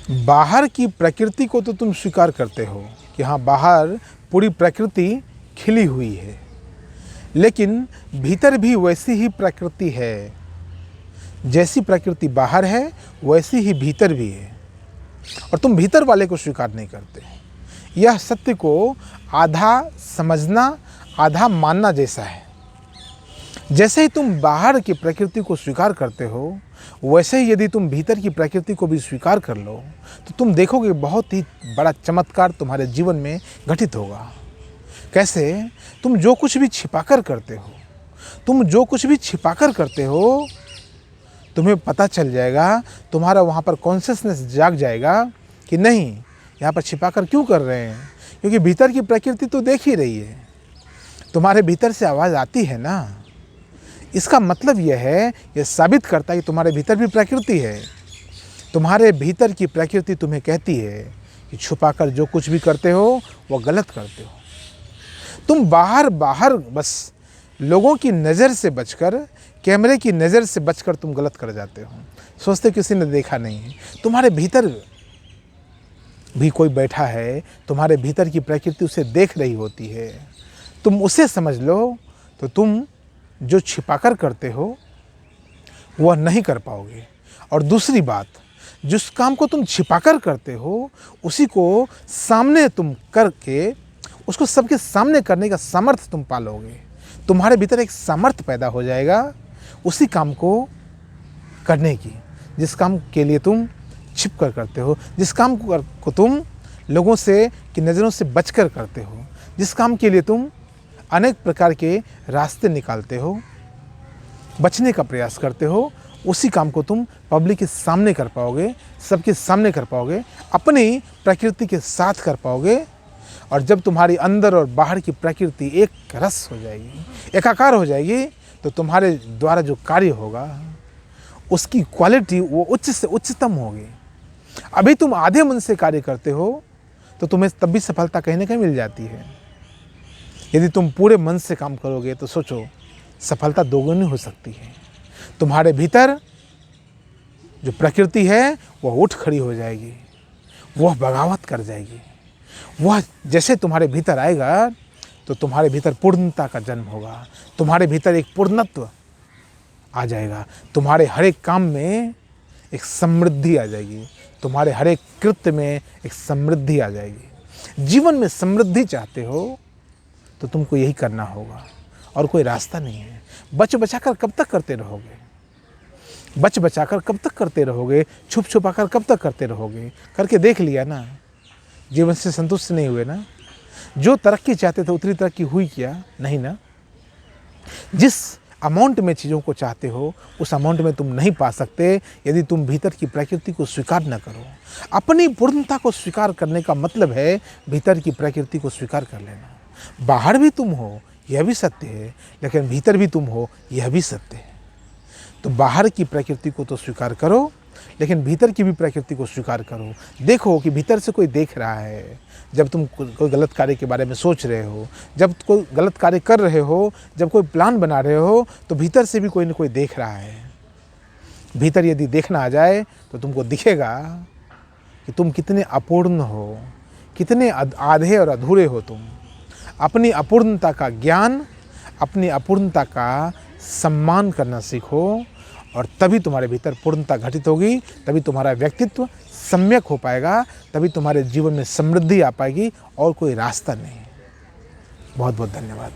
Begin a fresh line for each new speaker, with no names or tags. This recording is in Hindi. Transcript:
बाहर की प्रकृति को तो तुम स्वीकार करते हो कि हाँ, बाहर पूरी प्रकृति खिली हुई है, लेकिन भीतर भी वैसी ही प्रकृति है। जैसी प्रकृति बाहर है वैसी ही भीतर भी है, और तुम भीतर वाले को स्वीकार नहीं करते। यह सत्य को आधा समझना आधा मानना जैसा है। जैसे ही तुम बाहर की प्रकृति को स्वीकार करते हो, वैसे ही यदि तुम भीतर की प्रकृति को भी स्वीकार कर लो तो तुम देखोगे बहुत ही बड़ा चमत्कार तुम्हारे जीवन में घटित होगा। कैसे? तुम जो कुछ भी छिपाकर करते हो, तुम्हें पता चल जाएगा, तुम्हारा वहाँ पर कॉन्शियसनेस जाग जाएगा कि नहीं, यहाँ पर छिपाकर क्यों कर रहे हैं, क्योंकि भीतर की प्रकृति तो देख ही रही है, तुम्हारे भीतर से आवाज़ आती है ना। इसका मतलब यह है, यह साबित करता है कि तुम्हारे भीतर भी प्रकृति है। तुम्हारे भीतर की प्रकृति तुम्हें कहती है कि छुपाकर जो कुछ भी करते हो वो गलत करते हो। तुम बाहर बस लोगों की नज़र से बचकर, कैमरे की नज़र से बचकर तुम गलत कर जाते हो। सोचते किसी ने देखा नहीं है। तुम्हारे भीतर भी कोई बैठा है, तुम्हारे भीतर की प्रकृति उसे देख रही होती है। तुम उसे समझ लो तो तुम जो छिपाकर करते हो वह नहीं कर पाओगे। और दूसरी बात, जिस काम को तुम छिपाकर करते हो उसी को सामने तुम करके उसको सबके सामने करने का सामर्थ्य तुम पालोगे। तुम्हारे भीतर एक सामर्थ्य पैदा हो जाएगा उसी काम को करने की, जिस काम के लिए तुम छिप कर करते हो, जिस काम को तुम लोगों से की नज़रों से बचकर करते हो, जिस काम के लिए तुम अनेक प्रकार के रास्ते निकालते हो, बचने का प्रयास करते हो, उसी काम को तुम पब्लिक के सामने कर पाओगे, सबके सामने कर पाओगे, अपनी प्रकृति के साथ कर पाओगे। और जब तुम्हारी अंदर और बाहर की प्रकृति एक रस हो जाएगी, एकाकार हो जाएगी, तो तुम्हारे द्वारा जो कार्य होगा उसकी क्वालिटी वो उच्च से उच्चतम होगी। अभी तुम आधे मन से कार्य करते हो तो तुम्हें तब भी सफलता कहीं ना कहीं मिल जाती है। यदि तुम पूरे मन से काम करोगे तो सोचो, सफलता दोगुनी हो सकती है। तुम्हारे भीतर जो प्रकृति है वह उठ खड़ी हो जाएगी, वह बगावत कर जाएगी। वह जैसे तुम्हारे भीतर आएगा तो तुम्हारे भीतर पूर्णता का जन्म होगा, तुम्हारे भीतर एक पूर्णत्व आ जाएगा, तुम्हारे हर एक काम में एक समृद्धि आ जाएगी, तुम्हारे हर एक कृत्य में एक समृद्धि आ जाएगी। जीवन में समृद्धि चाहते हो तो तुमको यही करना होगा, और कोई रास्ता नहीं है। बच बचाकर कब तक करते रहोगे? बच बचाकर कब तक करते रहोगे? छुप छुपाकर कब तक करते रहोगे? करके देख लिया ना, जीवन से संतुष्ट नहीं हुए ना। जो तरक्की चाहते थे उतनी तरक्की हुई क्या? नहीं ना। जिस अमाउंट में चीज़ों को चाहते हो उस अमाउंट में तुम नहीं पा सकते यदि तुम भीतर की प्रकृति को स्वीकार न करो। अपनी पूर्णता को स्वीकार करने का मतलब है भीतर की प्रकृति को स्वीकार कर लेना। बाहर भी तुम हो यह भी सत्य है, लेकिन भीतर भी तुम हो यह भी सत्य है। तो बाहर की प्रकृति को तो स्वीकार करो, लेकिन भीतर की भी प्रकृति को स्वीकार करो। देखो कि भीतर से कोई देख रहा है। जब तुम कोई गलत कार्य के बारे में सोच रहे हो, जब कोई गलत कार्य कर रहे हो, जब कोई प्लान बना रहे हो, तो भीतर से भी कोई न कोई देख रहा है। भीतर यदि देखना आ जाए तो तुमको दिखेगा कि तुम कितने अपूर्ण हो, कितने आधे और अधूरे हो। तुम अपनी अपूर्णता का ज्ञान, अपनी अपूर्णता का सम्मान करना सीखो, और तभी तुम्हारे भीतर पूर्णता घटित होगी, तभी तुम्हारा व्यक्तित्व सम्यक हो पाएगा, तभी तुम्हारे जीवन में समृद्धि आ पाएगी, और कोई रास्ता नहीं। बहुत बहुत धन्यवाद।